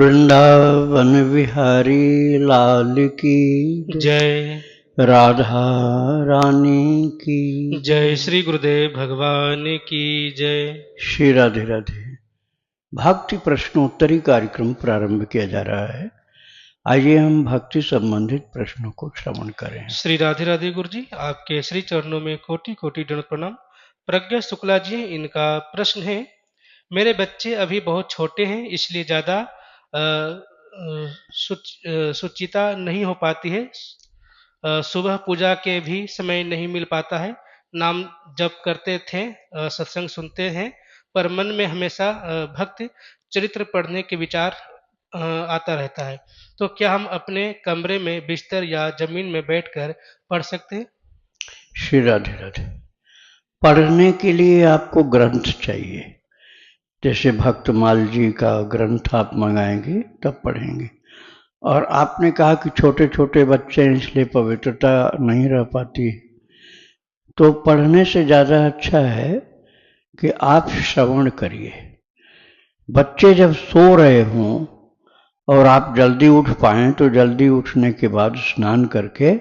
वृंदावन बिहारी लाल की जय। राधा रानी की जय श्री गुरुदेव भगवान की जय। श्री राधे राधे। भक्ति प्रश्नोत्तरी कार्यक्रम प्रारंभ किया जा रहा है। आइए हम भक्ति संबंधित प्रश्नों को श्रवण करें। श्री राधे राधे गुरु जी, आपके श्री चरणों में कोटि कोटि दंड प्रणाम। प्रज्ञा शुक्ला जी, इनका प्रश्न है, मेरे बच्चे अभी बहुत छोटे हैं, इसलिए ज़्यादा सुचिता नहीं हो पाती है। सुबह पूजा के भी समय नहीं मिल पाता है। नाम जप करते थे, सत्संग सुनते हैं, पर मन में हमेशा भक्त चरित्र पढ़ने के विचार आता रहता है। तो क्या हम अपने कमरे में बिस्तर या जमीन में बैठकर पढ़ सकते हैं? श्री राधे राधे। पढ़ने के लिए आपको ग्रंथ चाहिए। जैसे भक्तमाल जी का ग्रंथ आप मंगाएंगे तब पढ़ेंगे। और आपने कहा कि छोटे छोटे बच्चे हैं इसलिए पवित्रता नहीं रह पाती, तो पढ़ने से ज़्यादा अच्छा है कि आप श्रवण करिए। बच्चे जब सो रहे हों और आप जल्दी उठ पाएं तो जल्दी उठने के बाद स्नान करके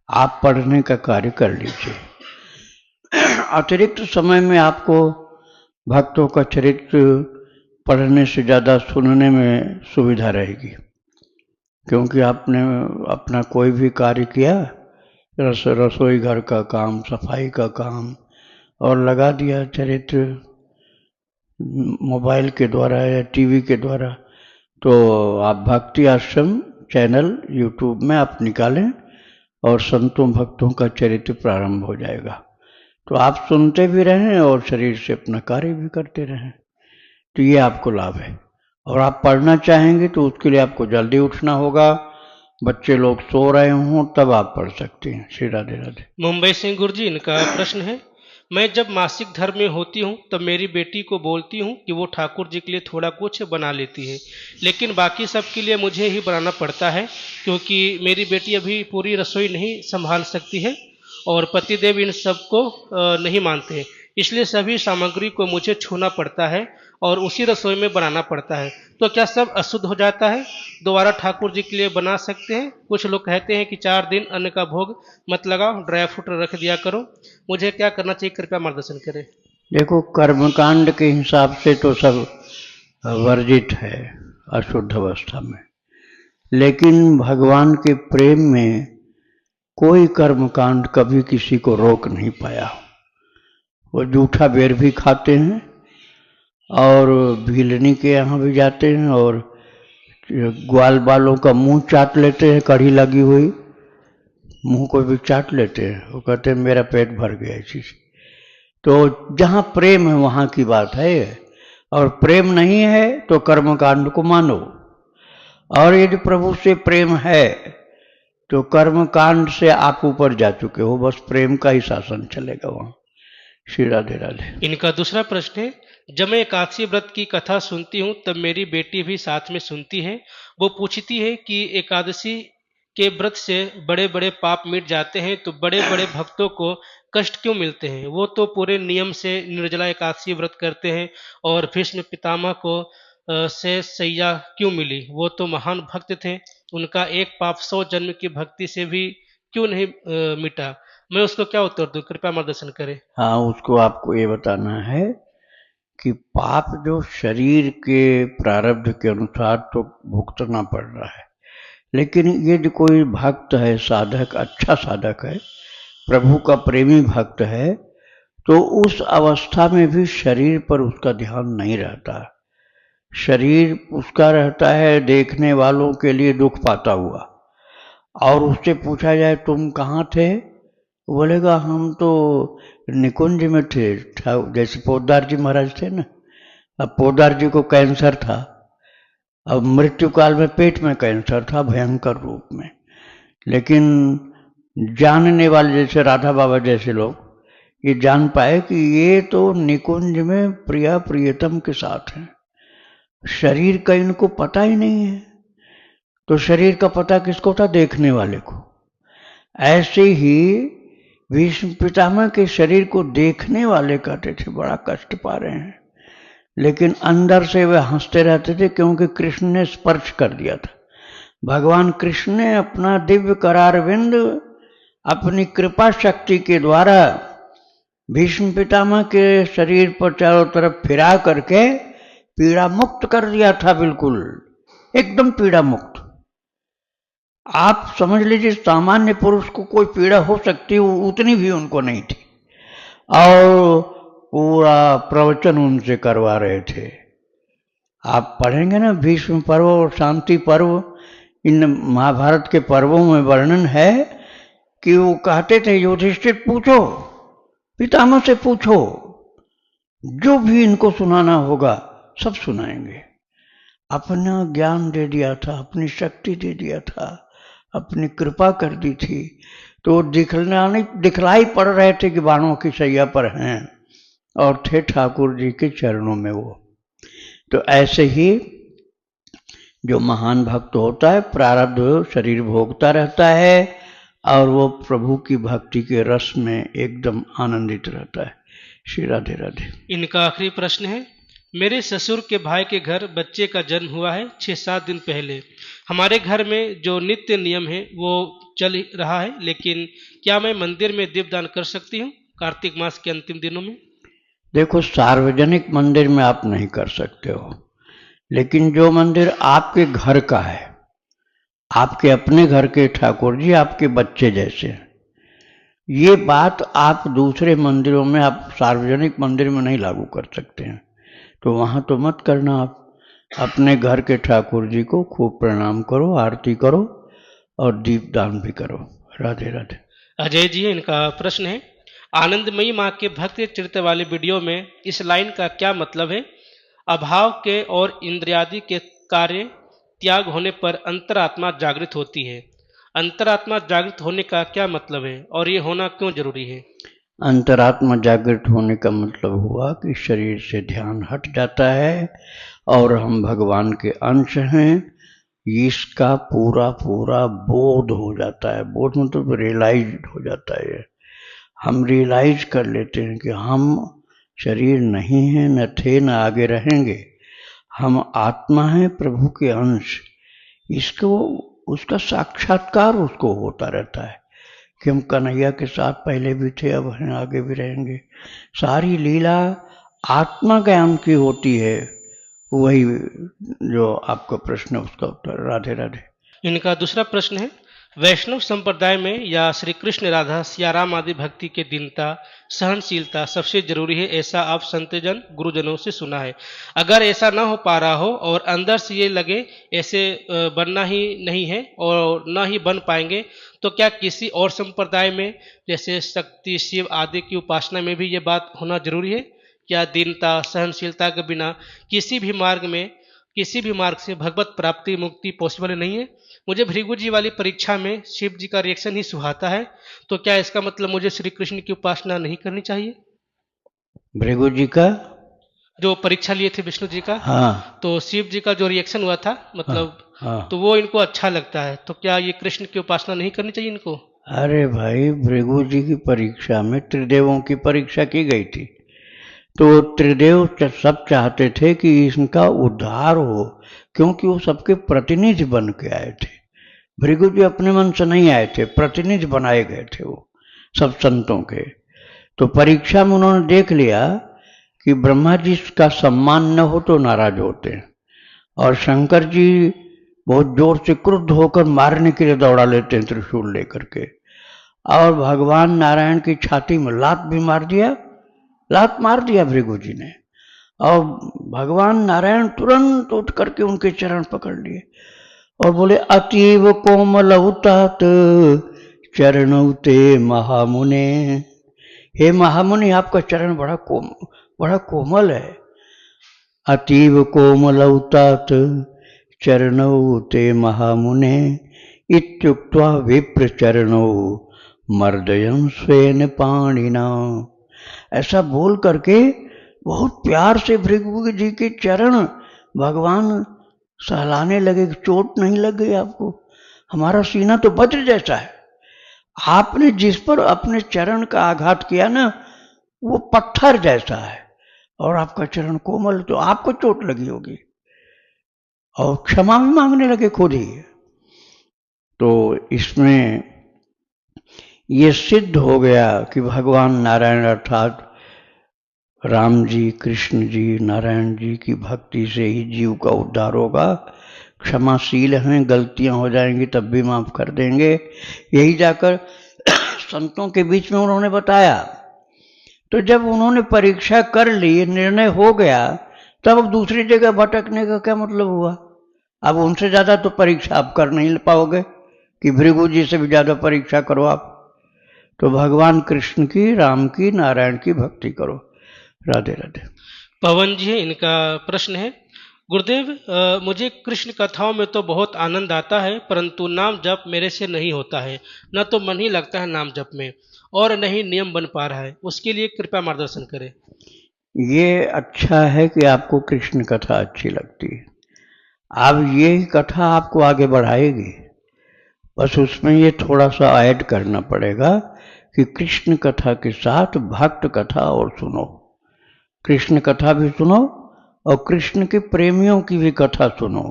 आप पढ़ने का कार्य कर लीजिए। अतिरिक्त समय में आपको भक्तों का चरित्र पढ़ने से ज़्यादा सुनने में सुविधा रहेगी, क्योंकि आपने अपना कोई भी कार्य किया, रसोई घर का काम, सफाई का काम, और लगा दिया चरित्र मोबाइल के द्वारा या टीवी के द्वारा, तो आप भक्ति आश्रम चैनल यूट्यूब में आप निकालें और संतों भक्तों का चरित्र प्रारंभ हो जाएगा। तो आप सुनते भी रहें और शरीर से अपना कार्य भी करते रहें, तो ये आपको लाभ है। और आप पढ़ना चाहेंगे तो उसके लिए आपको जल्दी उठना होगा। बच्चे लोग सो रहे हों तब आप पढ़ सकते हैं। श्री राधे राधे। मुंबई से गुरु जी, इनका प्रश्न है, मैं जब मासिक धर्म में होती हूँ तब मेरी बेटी को बोलती हूँ कि वो ठाकुर जी के लिए थोड़ा कुछ बना लेती है, लेकिन बाकी सब के लिए मुझे ही बनाना पड़ता है, क्योंकि मेरी बेटी अभी पूरी रसोई नहीं संभाल सकती है और पतिदेव इन सबको नहीं मानते हैं, इसलिए सभी सामग्री को मुझे छूना पड़ता है और उसी रसोई में बनाना पड़ता है। तो क्या सब अशुद्ध हो जाता है? दोबारा ठाकुर जी के लिए बना सकते हैं? कुछ लोग कहते हैं कि 4 दिन अन्न का भोग मत लगाओ, ड्राई फ्रूट रख दिया करो। मुझे क्या करना चाहिए, कृपया मार्गदर्शन करें। देखो, कर्मकांड के हिसाब से तो सब वर्जित है अशुद्ध अवस्था में, लेकिन भगवान के प्रेम में कोई कर्मकांड कभी किसी को रोक नहीं पाया। वो जूठा बेर भी खाते हैं और भीलनी के यहाँ भी जाते हैं और ग्वाल बालों का मुंह चाट लेते हैं, कड़ी लगी हुई मुंह को भी चाट लेते हैं। वो कहते हैं मेरा पेट भर गया इसी से। तो जहाँ प्रेम है वहाँ की बात है, और प्रेम नहीं है तो कर्मकांड को मानो। और यदि प्रभु से प्रेम है तो कर्मकांड से आप ऊपर जा चुके हो, बस प्रेम का ही शासन चलेगा वहाँ। श्री राधे राधे। इनका दूसरा प्रश्न है, जब मैं एकादशी व्रत की कथा सुनती हूँ तब मेरी बेटी भी साथ में सुनती है। वो पूछती है कि एकादशी के व्रत से बड़े बड़े पाप मिट जाते हैं, तो बड़े बड़े भक्तों को कष्ट क्यों मिलते हैं? वो तो पूरे नियम से निर्जला एकादशी व्रत करते हैं और भीष्म पितामह को से सैया क्यों मिली? वो तो महान भक्त थे, उनका एक पाप 100 जन्म की भक्ति से भी क्यों नहीं मिटा? मैं उसको क्या उत्तर दूं, कृपया मार्गदर्शन करें। हाँ, उसको आपको ये बताना है कि पाप जो शरीर के प्रारब्ध के अनुसार तो भुगतना पड़ रहा है, लेकिन ये जो कोई भक्त है, साधक, अच्छा साधक है, प्रभु का प्रेमी भक्त है, तो उस अवस्था में भी शरीर पर उसका ध्यान नहीं रहता। शरीर उसका रहता है देखने वालों के लिए दुख पाता हुआ। और उससे पूछा जाए तुम कहाँ थे, बोलेगा हम तो निकुंज में थे। जैसे पोद्दार जी महाराज थे ना, अब पोद्दार जी को कैंसर था, अब मृत्यु काल में पेट में कैंसर था भयंकर रूप में, लेकिन जानने वाले जैसे राधा बाबा जैसे लोग ये जान पाए कि ये तो निकुंज में प्रिया प्रियतम के साथ हैं। शरीर का इनको पता ही नहीं है, तो शरीर का पता किसको था? देखने वाले को। ऐसे ही भीष्म पितामह के शरीर को देखने वाले कहते थे बड़ा कष्ट पा रहे हैं, लेकिन अंदर से वे हंसते रहते थे क्योंकि कृष्ण ने स्पर्श कर दिया था। भगवान कृष्ण ने अपना दिव्य करारविंद अपनी कृपा शक्ति के द्वारा भीष्म पितामह के शरीर पर चारों तरफ फिरा करके पीड़ा मुक्त कर दिया था, बिल्कुल एकदम पीड़ा मुक्त। आप समझ लीजिए सामान्य पुरुष को कोई पीड़ा हो सकती, उतनी भी उनको नहीं थी, और पूरा प्रवचन उनसे करवा रहे थे। आप पढ़ेंगे ना भीष्म पर्व और शांति पर्व, इन महाभारत के पर्वों में वर्णन है कि वो कहते थे युधिष्ठिर पूछो, पितामह से पूछो, जो भी इनको सुनाना होगा सब सुनाएंगे। अपना ज्ञान दे दिया था, अपनी शक्ति दे दिया था, अपनी कृपा कर दी थी, तो दिखलाई पड़ रहे थे कि बाणों की सैया पर हैं और थे ठाकुर जी के चरणों में वो। तो ऐसे ही जो महान भक्त होता है प्रारब्ध शरीर भोगता रहता है और वो प्रभु की भक्ति के रस में एकदम आनंदित रहता है। श्री राधे राधे। इनका आखिरी प्रश्न है, मेरे ससुर के भाई के घर बच्चे का जन्म हुआ है 6-7 दिन पहले। हमारे घर में जो नित्य नियम है वो चल रहा है, लेकिन क्या मैं मंदिर में दीपदान कर सकती हूँ कार्तिक मास के अंतिम दिनों में? देखो, सार्वजनिक मंदिर में आप नहीं कर सकते हो, लेकिन जो मंदिर आपके घर का है, आपके अपने घर के ठाकुर जी आपके बच्चे जैसे हैं, ये बात आप दूसरे मंदिरों में, आप सार्वजनिक मंदिर में नहीं लागू कर सकते हैं। तो वहाँ तो मत करना। आप अपने घर के ठाकुर जी को खूब प्रणाम करो, आरती करो और दीपदान भी करो। राधे राधे। अजय जी, इनका प्रश्न है, आनंदमयी माँ के भक्ति चरित्र वाले वीडियो में इस लाइन का क्या मतलब है? अभाव के और इंद्रियादि के कार्य त्याग होने पर अंतरात्मा जागृत होती है। अंतरात्मा जागृत होने का क्या मतलब है और ये होना क्यों जरूरी है? अंतरात्मा जागृत होने का मतलब हुआ कि शरीर से ध्यान हट जाता है और हम भगवान के अंश हैं, इसका पूरा पूरा बोध हो जाता है। बोध मतलब रियलाइज हो जाता है। हम रियलाइज कर लेते हैं कि हम शरीर नहीं हैं, न थे न आगे रहेंगे, हम आत्मा हैं, प्रभु के अंश। इसको उसका साक्षात्कार उसको होता रहता है कि हम कन्हैया के साथ पहले भी थे, अब हैं, आगे भी रहेंगे। सारी लीला आत्मा ज्ञान की होती है। वही जो आपका प्रश्न है उसका उत्तर। राधे राधे। इनका दूसरा प्रश्न है, वैष्णव संप्रदाय में या श्री कृष्ण राधा सियाराम आदि भक्ति के दीनता सहनशीलता सबसे जरूरी है, ऐसा आप संतजन गुरुजनों से सुना है। अगर ऐसा ना हो पा रहा हो और अंदर से ये लगे ऐसे बनना ही नहीं है और न ही बन पाएंगे, तो क्या किसी और संप्रदाय में जैसे शक्ति शिव आदि की उपासना में भी ये बात होना जरूरी है? क्या दीनता सहनशीलता के बिना किसी भी मार्ग से भगवत प्राप्ति मुक्ति पॉसिबल नहीं है? मुझे भृगु जी वाली परीक्षा में शिव जी का रिएक्शन ही सुहाता है, तो क्या इसका मतलब मुझे श्री कृष्ण की उपासना नहीं करनी चाहिए? भृगु जी का जो परीक्षा लिए थे विष्णु जी का, हाँ तो शिव जी का जो रिएक्शन हुआ था मतलब हाँ। तो वो इनको अच्छा लगता है, तो क्या ये कृष्ण की उपासना नहीं करनी चाहिए इनको? अरे भाई, भृगु जी की परीक्षा में त्रिदेवों की परीक्षा की गई थी, तो त्रिदेव सब चाहते थे कि इनका उद्धार हो, क्योंकि वो सबके प्रतिनिधि बन के आए थे। भृगु जी अपने मन से नहीं आए थे, प्रतिनिधि बनाए गए थे वो सब संतों के। तो परीक्षा में उन्होंने देख लिया कि ब्रह्मा जी का सम्मान न हो तो नाराज होते हैं, और शंकर जी बहुत जोर से क्रुद्ध होकर मारने के लिए दौड़ा लेते हैं त्रिशूल लेकर के, और भगवान नारायण की छाती में लात मार दिया भृगु जी ने, और भगवान नारायण तुरंत उठ करके उनके चरण पकड़ लिए और बोले, अतीव कोमलौतात चरणौते महामुने। हे महामुनि, आपका चरण बड़ा कोमल है। अतीव कोमलौतात चरणौते महामुने इत्युक्त्वा विप्र चरणौ मर्दयन् स्वेन पाणिना। ऐसा बोल करके बहुत प्यार से भृगु जी के चरण भगवान सहलाने लगे। चोट नहीं लग गई आपको? हमारा सीना तो वज्र जैसा है, आपने जिस पर अपने चरण का आघात किया ना, वो पत्थर जैसा है, और आपका चरण कोमल, तो आपको चोट लगी होगी और क्षमा भी मांगने लगे खुद ही। तो इसमें ये सिद्ध हो गया कि भगवान नारायण अर्थात राम जी, कृष्ण जी, नारायण जी की भक्ति से ही जीव का उद्धार होगा। क्षमाशील हैं, गलतियां हो जाएंगी तब भी माफ कर देंगे। यही जाकर संतों के बीच में उन्होंने बताया। तो जब उन्होंने परीक्षा कर ली, निर्णय हो गया, तब अब दूसरी जगह भटकने का क्या मतलब हुआ? अब उनसे ज्यादा तो परीक्षा आप कर नहीं पाओगे कि भृगु जी से भी ज्यादा परीक्षा करो आप। तो भगवान कृष्ण की, राम की, नारायण की भक्ति करो। राधे राधे। पवन जी है, इनका प्रश्न है, गुरुदेव मुझे कृष्ण कथाओं में तो बहुत आनंद आता है, परंतु नाम जप मेरे से नहीं होता है। न तो मन ही लगता है नाम जप में, और न ही नियम बन पा रहा है। उसके लिए कृपया मार्गदर्शन करें। ये अच्छा है कि आपको कृष्ण कथा अच्छी लगती है। अब ये कथा आपको आगे बढ़ाएगी, बस उसमें ये थोड़ा सा ऐड करना पड़ेगा कि कृष्ण कथा के साथ भक्त कथा और सुनो। कृष्ण कथा भी सुनो और कृष्ण के प्रेमियों की भी कथा सुनो।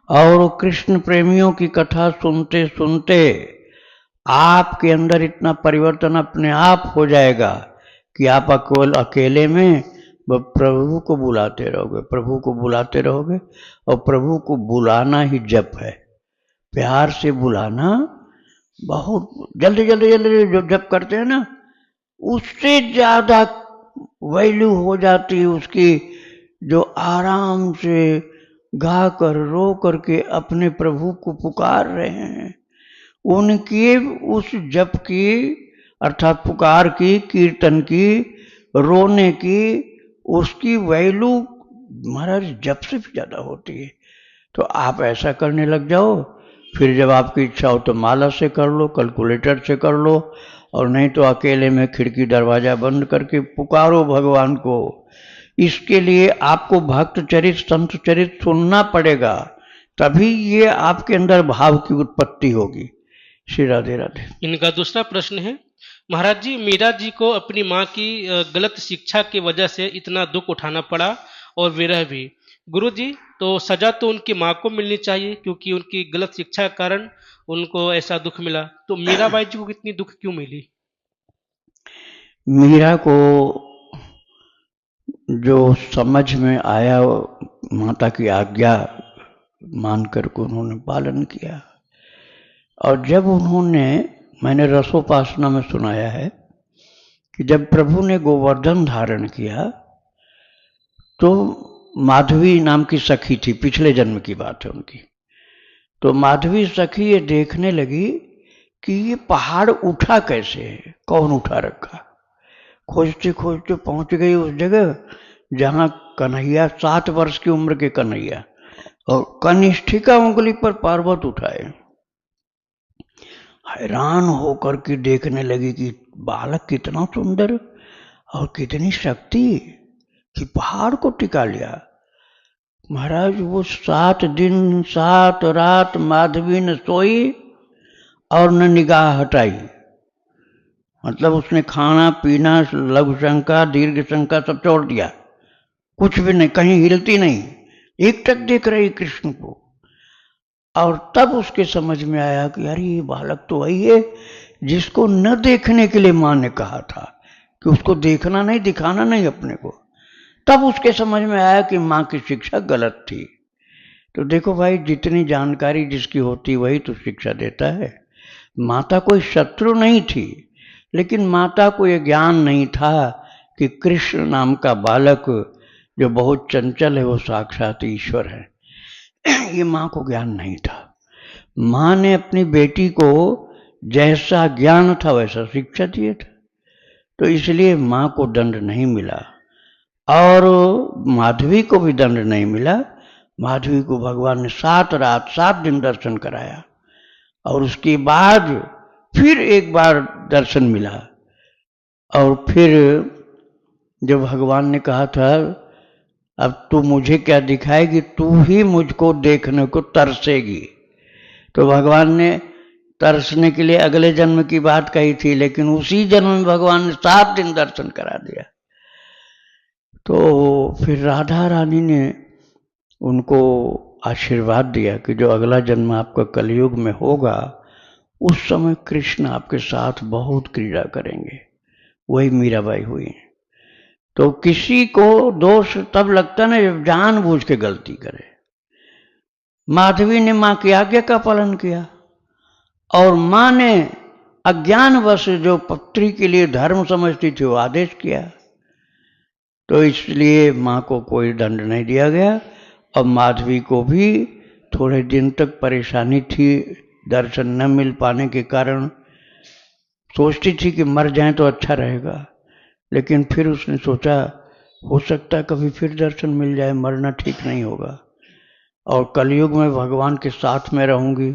और कृष्ण प्रेमियों की कथा सुनते सुनते आपके अंदर इतना परिवर्तन अपने आप हो जाएगा कि आप अकेले में प्रभु को बुलाते रहोगे, प्रभु को बुलाते रहोगे। और प्रभु को बुलाना ही जप है, प्यार से बुलाना। बहुत जल्दी जल्दी जल्दी जो जप करते हैं ना, उससे ज्यादा वैल्यू हो जाती है उसकी, जो आराम से गा कर रो करके अपने प्रभु को पुकार रहे हैं। उनकी उस जप की अर्थात पुकार की, कीर्तन की, रोने की, उसकी वैल्यू महाराज जप से भी ज्यादा होती है। तो आप ऐसा करने लग जाओ। फिर जब आपकी इच्छा हो तो माला से कर लो, कैलकुलेटर से कर लो, और नहीं तो अकेले में खिड़की दरवाजा बंद करके पुकारो भगवान को। इसके लिए आपको भक्त चरित, संत चरित सुनना पड़ेगा, तभी ये आपके अंदर भाव की उत्पत्ति होगी। श्री राधे राधे। इनका दूसरा प्रश्न है, महाराज जी, मीरा जी को अपनी माँ की गलत शिक्षा की वजह से इतना दुख उठाना पड़ा और विरह भी। गुरु जी, तो सजा तो उनकी माँ को मिलनी चाहिए, क्योंकि उनकी गलत शिक्षा के कारण उनको ऐसा दुख मिला। तो मीराबाई जी को कितनी दुख क्यों मिली? मीरा को जो समझ में आया, माता की आज्ञा मानकर को उन्होंने पालन किया। और जब उन्होंने, मैंने रसोपासना में सुनाया है कि जब प्रभु ने गोवर्धन धारण किया तो माधवी नाम की सखी थी, पिछले जन्म की बात है उनकी। तो माधवी सखी ये देखने लगी कि ये पहाड़ उठा कैसे है, कौन उठा रखा। खोजते खोजते पहुंच गई उस जगह जहां कन्हैया, 7 वर्ष की उम्र के कन्हैया, और कनिष्ठिका उंगली पर पर्वत उठाए। हैरान होकर के देखने लगी कि बालक कितना सुंदर और कितनी शक्ति कि पहाड़ को टिका लिया। महाराज वो 7 दिन 7 रात माधवी न सोई और न निगाह हटाई। मतलब उसने खाना पीना, लघु शंका, दीर्घ शंका सब छोड़ दिया, कुछ भी नहीं, कहीं हिलती नहीं, एकटक देख रही कृष्ण को। और तब उसके समझ में आया कि अरे ये बालक तो वही है जिसको न देखने के लिए माँ ने कहा था, कि उसको देखना नहीं, दिखाना नहीं अपने को। तब उसके समझ में आया कि माँ की शिक्षा गलत थी। तो देखो भाई, जितनी जानकारी जिसकी होती वही तो शिक्षा देता है। माता कोई शत्रु नहीं थी, लेकिन माता को यह ज्ञान नहीं था कि कृष्ण नाम का बालक जो बहुत चंचल है वो साक्षात ईश्वर है। ये माँ को ज्ञान नहीं था। माँ ने अपनी बेटी को जैसा ज्ञान था वैसा शिक्षा दिया था, तो इसलिए माँ को दंड नहीं मिला और माधवी को भी दंड नहीं मिला। माधवी को भगवान ने 7 रात 7 दिन दर्शन कराया और उसके बाद फिर एक बार दर्शन मिला। और फिर जब भगवान ने कहा था अब तू मुझे क्या दिखाएगी, तू ही मुझको देखने को तरसेगी, तो भगवान ने तरसने के लिए अगले जन्म की बात कही थी, लेकिन उसी जन्म में भगवान ने 7 दिन दर्शन करा दिया। तो फिर राधा रानी ने उनको आशीर्वाद दिया कि जो अगला जन्म आपका कलयुग में होगा उस समय कृष्ण आपके साथ बहुत क्रीड़ा करेंगे। वही मीराबाई हुई। तो किसी को दोष तब लगता ना जब जानबूझ के गलती करे। माधवी ने मां की आज्ञा का पालन किया और मां ने अज्ञानवश जो पुत्री के लिए धर्म समझती थी वो आदेश किया, तो इसलिए मां को कोई दंड नहीं दिया गया। और माधवी को भी थोड़े दिन तक परेशानी थी, दर्शन न मिल पाने के कारण सोचती थी कि मर जाए तो अच्छा रहेगा, लेकिन फिर उसने सोचा हो सकता है कभी फिर दर्शन मिल जाए, मरना ठीक नहीं होगा और कलयुग में भगवान के साथ में रहूंगी,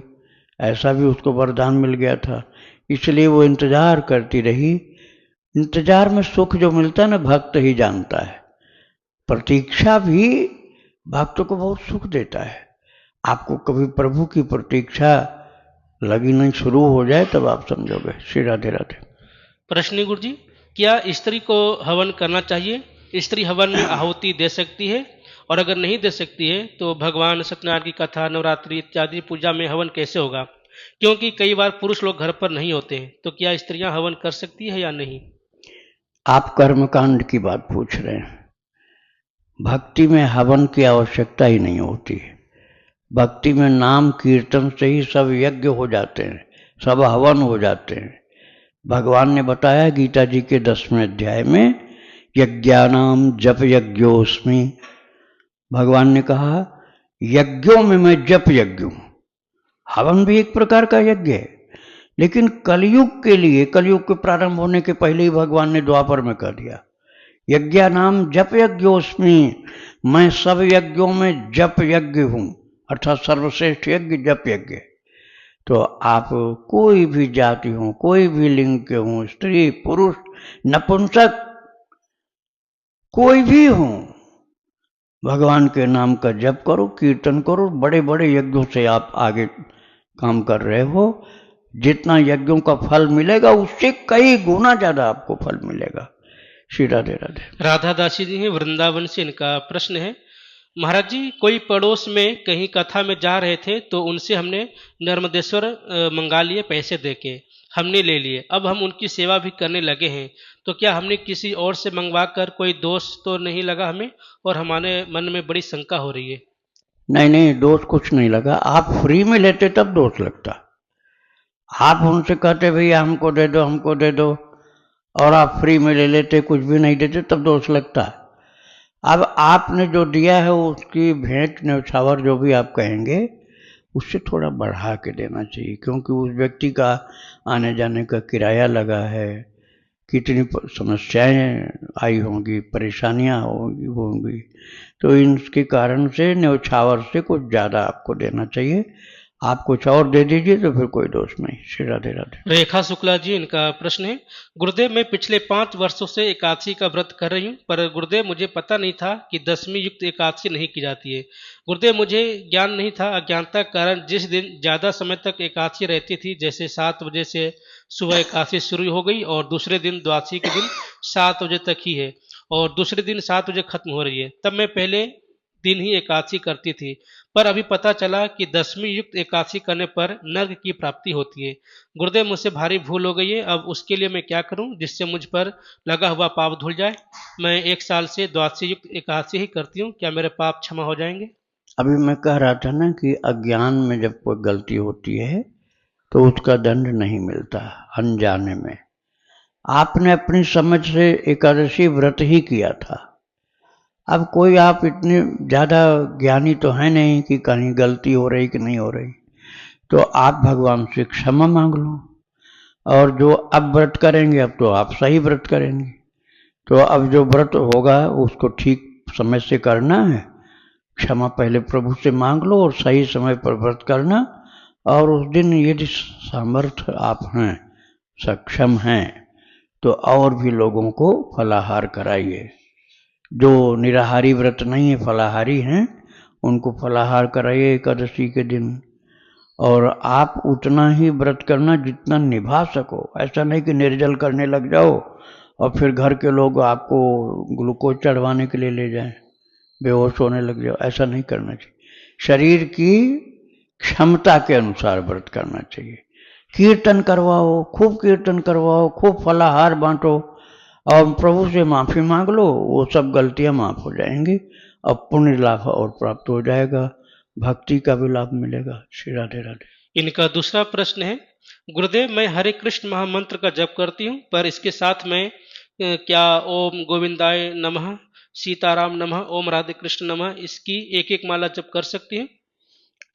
ऐसा भी उसको वरदान मिल गया था। इसलिए वो इंतजार करती रही। इंतजार में सुख जो मिलता है ना भक्त ही जानता है। प्रतीक्षा भी भक्त को बहुत सुख देता है। आपको कभी प्रभु की प्रतीक्षा लगी नहीं शुरू हो जाए तब आप समझोगे। श्री राधे राधे। प्रश्न गुरु जी, क्या स्त्री को हवन करना चाहिए? स्त्री हवन में आहुति दे सकती है? और अगर नहीं दे सकती है तो भगवान सत्यनारायण की कथा, नवरात्रि इत्यादि पूजा में हवन कैसे होगा? क्योंकि कई बार पुरुष लोग घर पर नहीं होते हैं, तो क्या स्त्रियां हवन कर सकती है या नहीं? आप कर्मकांड की बात पूछ रहे हैं। भक्ति में हवन की आवश्यकता ही नहीं होती। भक्ति में नाम कीर्तन से ही सब यज्ञ हो जाते हैं, सब हवन हो जाते हैं। भगवान ने बताया गीता जी के 10वें अध्याय में, यज्ञानाम जप यज्ञोस्मि। भगवान ने कहा यज्ञों में मैं जप यज्ञ हूं। हवन भी एक प्रकार का यज्ञ है, लेकिन कलयुग के लिए, कलयुग के प्रारंभ होने के पहले ही भगवान ने द्वापर में कह दिया यज्ञानाम जप यज्ञोस्मि, मैं सब यज्ञों में जप यज्ञ हूं, अर्थात सर्वश्रेष्ठ यज्ञ जप यज्ञ। तो आप कोई भी जाति हो, कोई भी लिंग के हो, स्त्री पुरुष नपुंसक कोई भी हो, भगवान के नाम का जप करो, कीर्तन करो। बड़े बड़े यज्ञों से आप आगे काम कर रहे हो, जितना यज्ञों का फल मिलेगा उससे कई गुना ज्यादा आपको फल मिलेगा। श्री राधे राधे। राधा दासी जी हैं वृंदावन से, इनका प्रश्न है, महाराज जी कोई पड़ोस में कहीं कथा में जा रहे थे तो उनसे हमने नर्मदेश्वर मंगा लिए, पैसे देके हमने ले लिए। अब हम उनकी सेवा भी करने लगे हैं, तो क्या हमने किसी और से मंगवा कर कोई दोष तो नहीं लगा हमें? और हमारे मन में बड़ी शंका हो रही है। नहीं नहीं, दोष कुछ नहीं लगा। आप फ्री में लेते तब दोष लगता। आप उनसे कहते भैया हमको दे दो, हमको दे दो, और आप फ्री में ले लेते, कुछ भी नहीं देते, तब दोष लगता। अब आपने जो दिया है उसकी भेंट न्यौछावर जो भी आप कहेंगे उससे थोड़ा बढ़ा के देना चाहिए, क्योंकि उस व्यक्ति का आने जाने का किराया लगा है, कितनी समस्याएं आई होंगी, परेशानियां होंगी, तो इनके कारण से न्यौछावर से कुछ ज़्यादा आपको देना चाहिए। आप कुछ और दे दीजिए तो फिर कोई दोष नहीं। श्री राधे राधे। रेखा शुक्ला जी, इनका प्रश्न है, गुरुदेव मैं पिछले 5 वर्षों से एकादशी का व्रत कर रही हूँ, पर गुरुदेव मुझे पता नहीं था कि 10वीं युक्त एकादशी नहीं की जाती है। गुरुदेव मुझे ज्ञान नहीं था, अज्ञानता के कारण जिस दिन ज़्यादा समय तक एकादशी रहती थी, जैसे 7 बजे से सुबह एकादशी शुरू हो गई और दूसरे दिन द्वादशी के दिन 7 बजे तक ही है और दूसरे दिन 7 बजे खत्म हो रही है, तब मैं पहले दिन ही एकादशी करती थी, पर अभी पता चला कि 10वीं युक्त एकादशी करने पर नर्क की प्राप्ति होती है। गुरुदेव मुझसे भारी भूल हो गई है, अब उसके लिए मैं क्या करूं जिससे मुझ पर लगा हुआ पाप धुल जाए? मैं 1 साल से द्वादशी युक्त एकादशी ही करती हूं, क्या मेरे पाप क्षमा हो जाएंगे? अभी मैं कह रहा था ना कि अज्ञान में जब कोई गलती होती है तो उसका दंड नहीं मिलता। अनजाने में आपने अपनी समझ से एकादशी व्रत ही किया था। अब कोई आप इतने ज़्यादा ज्ञानी तो है नहीं कि कहीं गलती हो रही कि नहीं हो रही, तो आप भगवान से क्षमा मांग लो। और जो अब व्रत करेंगे, अब तो आप सही व्रत करेंगे, तो अब जो व्रत होगा उसको ठीक समय से करना है। क्षमा पहले प्रभु से मांग लो और सही समय पर व्रत करना। और उस दिन यदि सामर्थ्य आप हैं, सक्षम हैं, तो और भी लोगों को फलाहार कराइए। जो निराहारी व्रत नहीं है, फलाहारी हैं, उनको फलाहार कराइए एकादशी के दिन। और आप उतना ही व्रत करना जितना निभा सको। ऐसा नहीं कि निर्जल करने लग जाओ और फिर घर के लोग आपको ग्लूकोज चढ़वाने के लिए ले जाएं, बेहोश होने लग जाओ, ऐसा नहीं करना चाहिए। शरीर की क्षमता के अनुसार व्रत करना चाहिए। कीर्तन करवाओ, खूब कीर्तन करवाओ, खूब फलाहार बांटो और प्रभु से माफी मांग लो, वो सब गलतियां माफ हो जाएंगी और पुण्य लाभ और प्राप्त हो जाएगा, भक्ति का भी लाभ मिलेगा। श्री राधे राधे। इनका दूसरा प्रश्न है, गुरुदेव मैं हरे कृष्ण महामंत्र का जप करती हूँ, पर इसके साथ मैं क्या ओम गोविंदाय नमः, सीताराम नमः, ओम राधे कृष्ण नमः, इसकी एक एक माला जप कर सकती हूँ?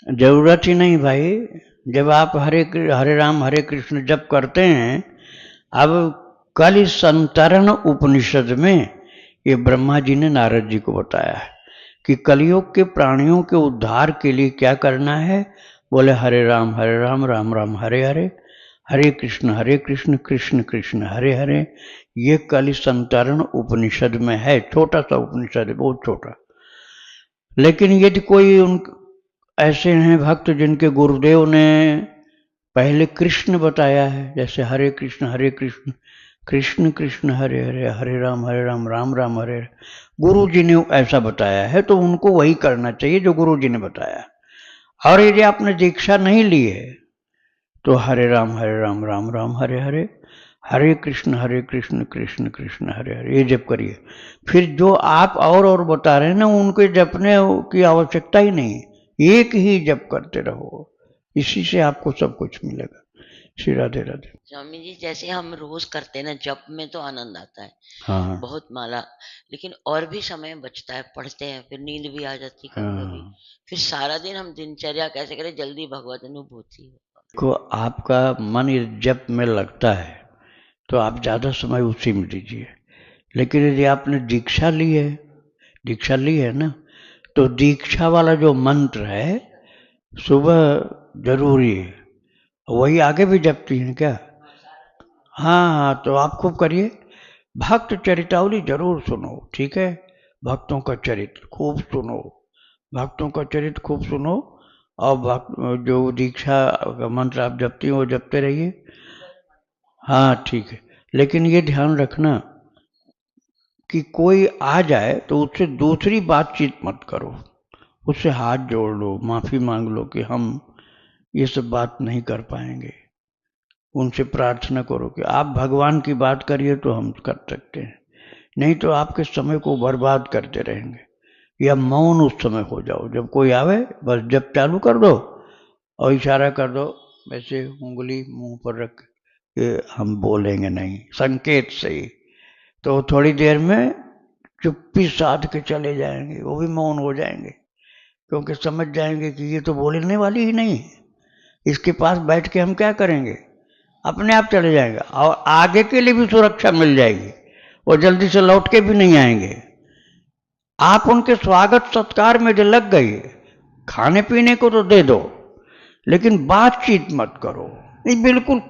जरूरत ही नहीं भाई। जब आप हरे राम हरे कृष्ण जप करते हैं, अब कल संतरण उपनिषद में ये ब्रह्मा जी ने नारद जी को बताया है कि कलयुग के प्राणियों के उद्धार के लिए क्या करना है। बोले हरे राम राम राम हरे हरे, हरे कृष्ण कृष्ण कृष्ण हरे हरे। ये कल संतरण उपनिषद में है, छोटा सा उपनिषद है, बहुत छोटा। लेकिन यदि कोई उन ऐसे हैं भक्त जिनके गुरुदेव ने पहले कृष्ण बताया है, जैसे हरे कृष्ण कृष्ण कृष्ण हरे हरे, हरे राम राम राम हरे हरे, गुरु जी ने ऐसा बताया है तो उनको वही करना चाहिए जो गुरु जी ने बताया। और यदि आपने दीक्षा नहीं ली है तो हरे राम राम राम हरे हरे, हरे कृष्ण कृष्ण कृष्ण हरे हरे, ये जप करिए। फिर जो आप और बता रहे हैं ना, उनके जपने की आवश्यकता ही नहीं, एक ही जप करते रहो, इसी से आपको सब कुछ मिलेगा। श्री राधे राधे। स्वामी जी जैसे हम रोज करते हैं ना जप में तो आनंद आता है, हाँ बहुत माला, लेकिन और भी समय बचता है, पढ़ते हैं फिर नींद भी आ जाती कभी कभी, हाँ, फिर सारा दिन हम दिनचर्या कैसे करें जल्दी भगवत अनुभूति हो। को आपका मन यदि जप में लगता है तो आप ज़्यादा समय उसी में दीजिए। लेकिन यदि आपने दीक्षा ली है ना, तो दीक्षा वाला जो मंत्र है सुबह जरूरी है, वही आगे भी जपती हैं क्या? हाँ हाँ, तो आप खूब करिए। भक्त चरितावली जरूर सुनो, ठीक है? भक्तों का चरित्र खूब सुनो, भक्तों का चरित्र खूब सुनो, और भक्त जो दीक्षा का मंत्र आप जपती हो वो जपते रहिए। हाँ ठीक है, लेकिन ये ध्यान रखना कि कोई आ जाए तो उससे दूसरी बातचीत मत करो, उससे हाथ जोड़ लो, माफी मांग लो कि हम ये सब बात नहीं कर पाएंगे। उनसे प्रार्थना करो कि आप भगवान की बात करिए तो हम कर सकते हैं, नहीं तो आपके समय को बर्बाद करते रहेंगे। या मौन उस समय हो जाओ, जब कोई आवे बस जब चालू कर दो और इशारा कर दो, वैसे उंगली मुंह पर रख के हम बोलेंगे नहीं, संकेत से ही, तो थोड़ी देर में चुप्पी साध के चले जाएंगे, वो भी मौन हो जाएंगे, क्योंकि समझ जाएंगे कि ये तो बोलने वाली ही नहीं, इसके पास बैठ के हम क्या करेंगे, अपने आप चले जाएंगे और आगे के लिए भी सुरक्षा मिल जाएगी, वो जल्दी से लौट के भी नहीं आएंगे। आप उनके स्वागत सत्कार में जो लग गए, खाने पीने को तो दे दो लेकिन बातचीत मत करो, नहीं बिल्कुल।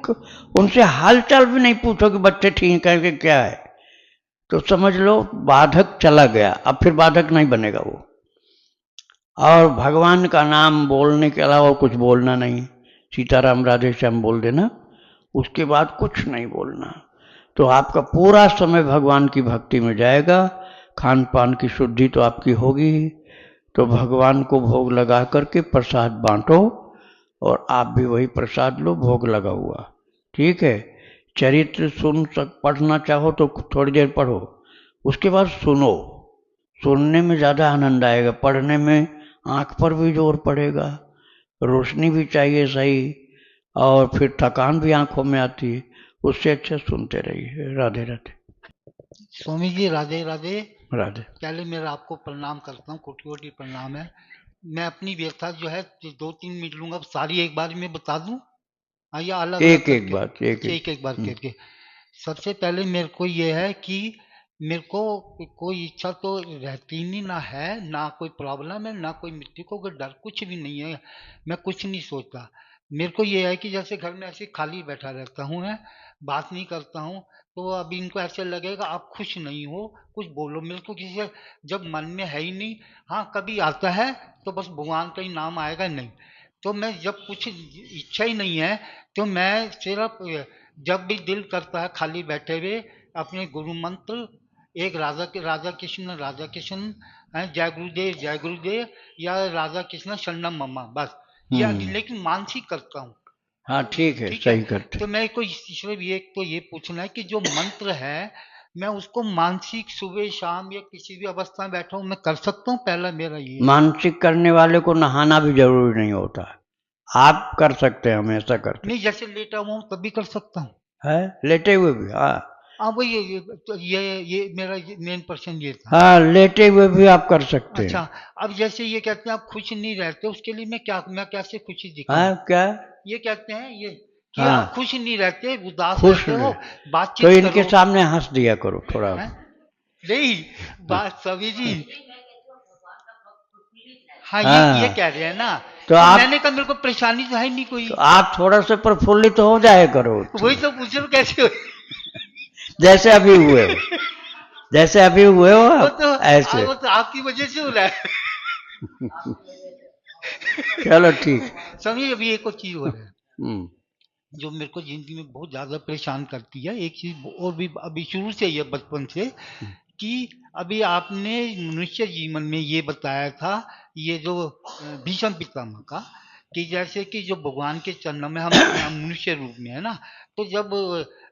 उनसे हालचाल भी नहीं पूछो कि बच्चे ठीक है कि क्या है, तो समझ लो बाधक चला गया, अब फिर बाधक नहीं बनेगा वो। और भगवान का नाम बोलने के अलावा कुछ बोलना नहीं, सीताराम राधे श्याम बोल देना, उसके बाद कुछ नहीं बोलना, तो आपका पूरा समय भगवान की भक्ति में जाएगा। खान पान की शुद्धि तो आपकी होगी, तो भगवान को भोग लगा करके प्रसाद बांटो और आप भी वही प्रसाद लो, भोग लगा हुआ, ठीक है? चरित्र पढ़ना चाहो तो थोड़ी देर पढ़ो, उसके बाद सुनो, सुनने में ज़्यादा आनंद आएगा, पढ़ने में आंख पर भी जोर पड़ेगा, रोशनी भी चाहिए सही, और फिर थकान भी आंखों में आती है, उससे अच्छा सुनते रहिए। राधे राधे। स्वामी जी राधे राधे। राधे। पहले मेरा आपको प्रणाम करता हूँ, कोटि कोटि प्रणाम है। मैं अपनी व्यथा जो है 2-3 मिनट लूंगा, सारी एक बार में बता दूं या अलग अलग एक एक करके? बात, एक बार करके। सबसे पहले मेरे को ये है कि मेरे को कोई इच्छा तो रहती नहीं, ना है, ना कोई प्रॉब्लम है, ना कोई मृत्यु को डर, कुछ भी नहीं है, मैं कुछ नहीं सोचता। मेरे को ये है कि जैसे घर में ऐसे खाली बैठा रहता हूँ, मैं बात नहीं करता हूँ, तो अभी इनको ऐसे लगेगा आप खुश नहीं हो, कुछ बोलो। मेरे को किसी से जब मन में है ही नहीं, हाँ कभी आता है तो बस भगवान का ही नाम आएगा, नहीं तो मैं जब कुछ इच्छा ही नहीं है तो मैं सिर्फ जब भी दिल करता है खाली बैठे हुए अपने गुरु मंत्र, एक राधा कृष्ण हैं, जय गुरुदेव, या राधा कृष्ण शरणम मम्मा, बस। या हम्म। लेकिन मानसिक करता हूँ। हाँ ठीक है, ठीक है। सही करते। तो मैं को सिर्फ ये तो ये पूछना है कि जो मंत्र है, मैं उसको मानसिक सुबह शाम या किसी भी अवस्था में बैठा हूँ मैं कर सकता हूँ? पहला मेरा ये है। मानसिक करने वाले को नहाना भी जरूरी नहीं होता, आप कर सकते हैं, हमेशा कर सकते नहीं, जैसे लेटा हुआ हूँ तभी कर सकता हूँ। हैं, लेटे हुए भी। हाँ हाँ वही तो ये मेरा मेन प्रश्न ये था। हाँ, लेटे हुए भी आप कर सकते अच्छा, हैं। अब जैसे ये कहते हैं आप खुश नहीं रहते, उसके लिए मैं कैसे खुशी दिखाऊं? हाँ क्या? ये कहते हैं ये कि आप हाँ, खुश नहीं रहते, उदास खुश रहते रहे हो, तो बातचीत इनके करो। सामने हंस दिया करो थोड़ा। हैं? नहीं, बात सभी जी। हाँ, ये हाँ कह रहे हैं ना। तो तो आप मैंने कहा मेरे को परेशानी तो है नहीं कोई। तो आप थोड़ा सा प्रफुल्लित हो जाए करो, वही तो पूछ रहा हूं, कैसे हो? जैसे अभी हुए हो, जैसे अभी हुए हो आप ऐसे। वो तो आपकी वजह से हो रहा है। चलो ठीक। समझिए, अभी एक और चीज हो रहा है हम्म। जो मेरे को जिंदगी में बहुत ज्यादा परेशान करती है। एक चीज और भी अभी शुरू से ही है, बचपन से, कि अभी आपने मनुष्य जीवन में ये बताया था, ये जो भीष्म पितामह का, कि जैसे कि जो भगवान के चरणों में हम मनुष्य रूप में है ना, तो जब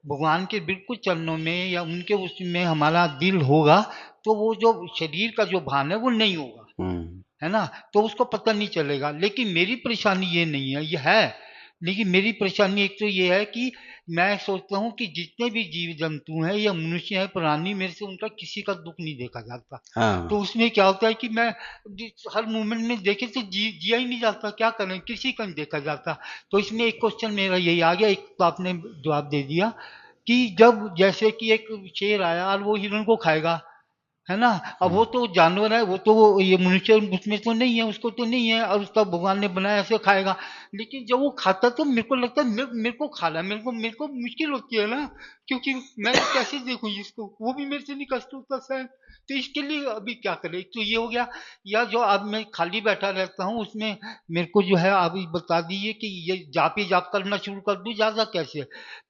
भगवान के बिल्कुल चरणों में या उनके उसमें हमारा दिल होगा, तो वो जो शरीर का जो भान है वो नहीं होगा, हम्म। है ना, तो उसको पता नहीं चलेगा। लेकिन मेरी परेशानी ये नहीं है, ये है, लेकिन मेरी परेशानी एक तो ये है कि मैं सोचता हूँ कि जितने भी जीव जंतु हैं या मनुष्य हैं, प्राणी, मेरे से उनका किसी का दुख नहीं देखा जाता। तो हाँ उसमें क्या होता है कि मैं हर मूवमेंट में देखे तो जिया ही नहीं जाता, क्या करें, किसी का नहीं देखा जाता। तो इसमें एक क्वेश्चन मेरा यही आ गया, एक तो आपने जवाब दे दिया कि जब जैसे कि एक शेर आया और वो हिरण को खाएगा, है ना, अब वो तो जानवर है, वो तो वो ये मनुष्य उसमें तो नहीं है, उसको तो नहीं है, और उसका भगवान ने बनाया ऐसे खाएगा। लेकिन जब वो खाता तो मेरे को लगता है मेरे को खाना, मेरे को मुश्किल होती है ना, क्योंकि मैं कैसे देखूं इसको, वो भी मेरे से नहीं कष्ट होता शायद। तो इसके लिए अभी क्या करें? एक तो ये हो गया, या जो अब मैं खाली बैठा रहता हूँ उसमें मेरे को जो है अभी बता दीजिए कि ये जाप करना शुरू कर दूं, ज्यादा कैसे?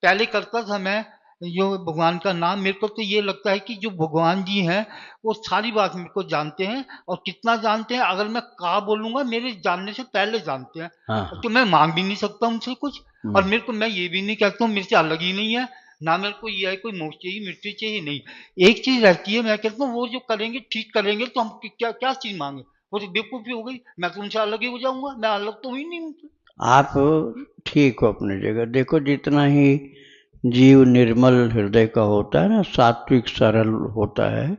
पहले करता था मैं जो भगवान का नाम, मेरे को तो ये लगता है कि जो भगवान जी हैं वो सारी बात मेरे को जानते हैं, और कितना जानते हैं, अगर मैं कहा बोलूंगा मेरे जानने से पहले जानते हैं। हाँ हाँ। तो मैं मांग भी नहीं सकता उनसे कुछ, और हम्म। मेरे को, मैं ये भी नहीं कहता हूँ मेरे से अलग ही नहीं है ना, मेरे को ये है कोई मोक्ष चाहिए मिट्टी चाहिए, नहीं। एक चीज रहती है, मैं कहता हूँ वो जो करेंगे ठीक करेंगे, तो हम क्या क्या चीज मांगे? वो तो बेवकूफी हो गई, मैं तो उनसे अलग ही हो जाऊंगा, मैं अलग तो हुई नहीं उनसे। आप ठीक हो अपनी जगह। देखो, जितना ही जीव निर्मल हृदय का होता है ना, सात्विक सरल होता है,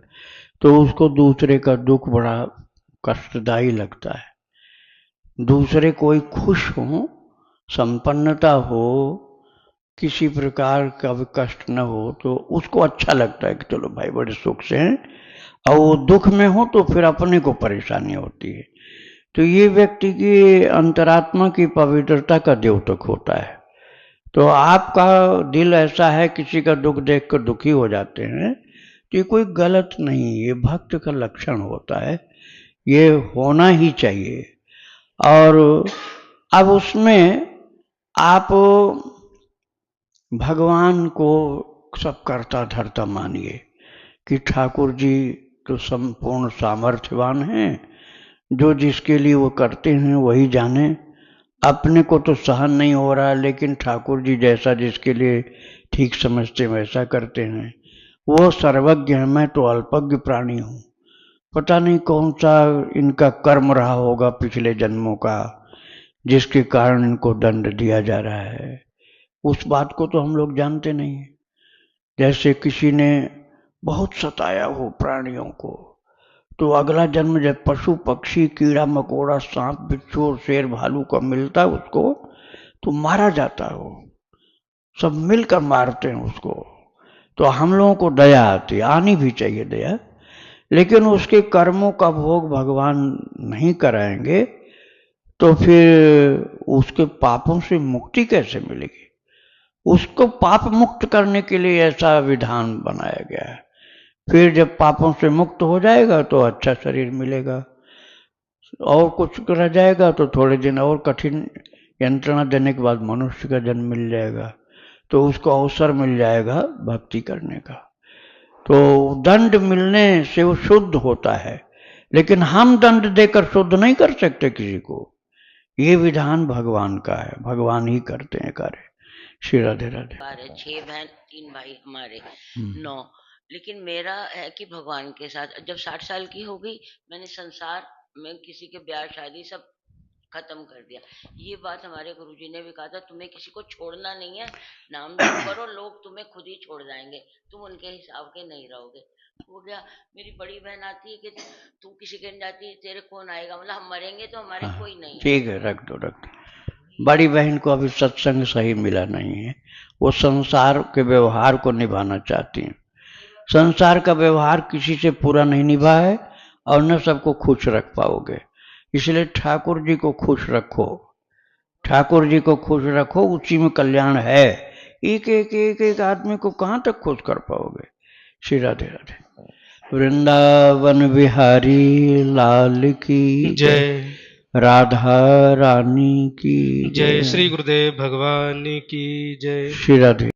तो उसको दूसरे का दुख बड़ा कष्टदायी लगता है। दूसरे कोई खुश हो, संपन्नता हो, किसी प्रकार का भी कष्ट न हो, तो उसको अच्छा लगता है कि चलो भाई बड़े सुख से हैं। और वो दुख में हो तो फिर अपने को परेशानी होती है। तो ये व्यक्ति की अंतरात्मा की पवित्रता का द्योतक होता है। तो आपका दिल ऐसा है, किसी का दुख देखकर दुखी हो जाते हैं, तो ये कोई गलत नहीं, ये भक्त का लक्षण होता है, ये होना ही चाहिए। और अब उसमें आप भगवान को सब करता धरता मानिए कि ठाकुर जी तो संपूर्ण सामर्थ्यवान हैं, जो जिसके लिए वो करते हैं वही जाने। अपने को तो सहन नहीं हो रहा, लेकिन ठाकुर जी जैसा जिसके लिए ठीक समझते वैसा करते हैं। वो सर्वज्ञ है, मैं तो अल्पज्ञ प्राणी हूँ। पता नहीं कौन सा इनका कर्म रहा होगा पिछले जन्मों का, जिसके कारण इनको दंड दिया जा रहा है। उस बात को तो हम लोग जानते नहीं हैं। जैसे किसी ने बहुत सताया हो प्राणियों को, तो अगला जन्म जब पशु पक्षी कीड़ा मकोड़ा सांप बिच्छू और शेर भालू का मिलता है उसको, तो मारा जाता है। वो सब मिलकर मारते हैं उसको। तो हम लोगों को दया आती, आनी भी चाहिए दया, लेकिन उसके कर्मों का भोग भगवान नहीं कराएंगे तो फिर उसके पापों से मुक्ति कैसे मिलेगी? उसको पाप मुक्त करने के लिए ऐसा विधान बनाया गया है। फिर जब पापों से मुक्त हो जाएगा तो अच्छा शरीर मिलेगा, और कुछ रह जाएगा तो थोड़े दिन और कठिन यंत्रणा देने के बाद मनुष्य का जन्म मिल जाएगा, तो उसको अवसर मिल जाएगा भक्ति करने का। तो दंड मिलने से वो शुद्ध होता है, लेकिन हम दंड देकर शुद्ध नहीं कर सकते किसी को। ये विधान भगवान का है, भगवान ही करते हैं कार्य। श्री राधे राधे। 6 बहन 3 भाई हमारे 9। लेकिन मेरा है कि भगवान के साथ जब 60 साल की हो गई, मैंने संसार में किसी के ब्याह शादी सब खत्म कर दिया। ये बात हमारे गुरुजी ने भी कहा था, तुम्हें किसी को छोड़ना नहीं है, नाम जप करो, लोग तुम्हें खुद ही छोड़ जाएंगे, तुम उनके हिसाब के नहीं रहोगे। हो गया। मेरी बड़ी बहन आती है कि तू किसी के नहीं जाती, तेरे कौन आएगा, मतलब हम मरेंगे तो हमारे कोई नहीं है। ठीक है, रख दो रख दो। बड़ी बहन को अभी सत्संग सही मिला नहीं है, वो संसार के व्यवहार को निभाना चाहती हैं। संसार का व्यवहार किसी से पूरा नहीं निभा है और न सबको खुश रख पाओगे, इसलिए ठाकुर जी को खुश रखो, ठाकुर जी को खुश रखो, उसी में कल्याण है। एक एक एक एक आदमी को कहाँ तक खुश कर पाओगे। श्री राधे राधे। वृंदावन बिहारी लाल की जय। राधा रानी की जय। श्री गुरुदेव भगवान की जय। श्री राधे।